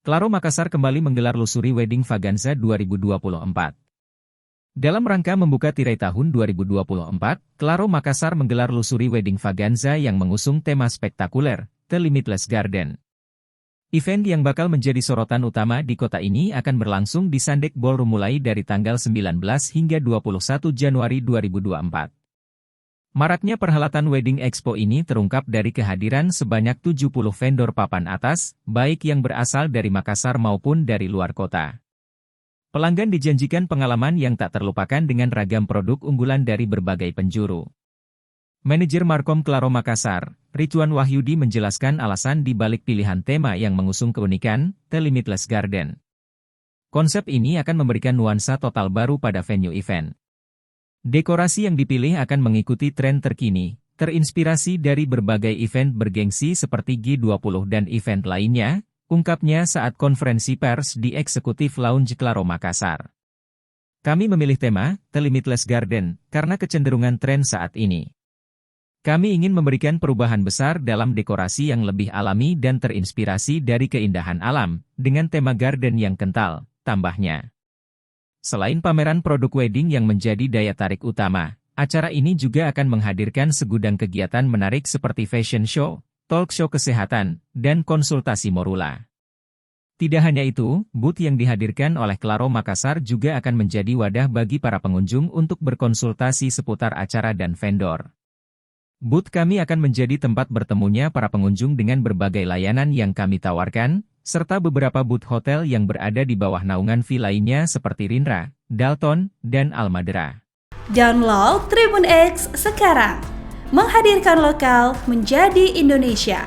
Claro Makassar kembali menggelar Luxury Wedding Vaganza 2024. Dalam rangka membuka tirai tahun 2024, Claro Makassar menggelar Luxury Wedding Vaganza yang mengusung tema spektakuler, The Limitless Garden. Event yang bakal menjadi sorotan utama di kota ini akan berlangsung di Sandek Ballroom mulai dari tanggal 19 hingga 21 Januari 2024. Maraknya perhelatan Wedding Expo ini terungkap dari kehadiran sebanyak 70 vendor papan atas, baik yang berasal dari Makassar maupun dari luar kota. Pelanggan dijanjikan pengalaman yang tak terlupakan dengan ragam produk unggulan dari berbagai penjuru. Manajer Markom Claro Makassar, Ridwan Wahyudi menjelaskan alasan di balik pilihan tema yang mengusung keunikan, The Limitless Garden. Konsep ini akan memberikan nuansa total baru pada venue event. Dekorasi yang dipilih akan mengikuti tren terkini, terinspirasi dari berbagai event bergengsi seperti G20 dan event lainnya, ungkapnya saat konferensi pers di Eksekutif Lounge Claro Makassar. Kami memilih tema, The Limitless Garden, karena kecenderungan tren saat ini. Kami ingin memberikan perubahan besar dalam dekorasi yang lebih alami dan terinspirasi dari keindahan alam, dengan tema garden yang kental, tambahnya. Selain pameran produk wedding yang menjadi daya tarik utama, acara ini juga akan menghadirkan segudang kegiatan menarik seperti fashion show, talk show kesehatan, dan konsultasi morula. Tidak hanya itu, booth yang dihadirkan oleh Claro Makassar juga akan menjadi wadah bagi para pengunjung untuk berkonsultasi seputar acara dan vendor. Booth kami akan menjadi tempat bertemunya para pengunjung dengan berbagai layanan yang kami tawarkan, serta beberapa booth hotel yang berada di bawah naungan fee lainnya seperti Rindra, Dalton, dan Almadera. Download Tribun X sekarang, menghadirkan lokal menjadi Indonesia.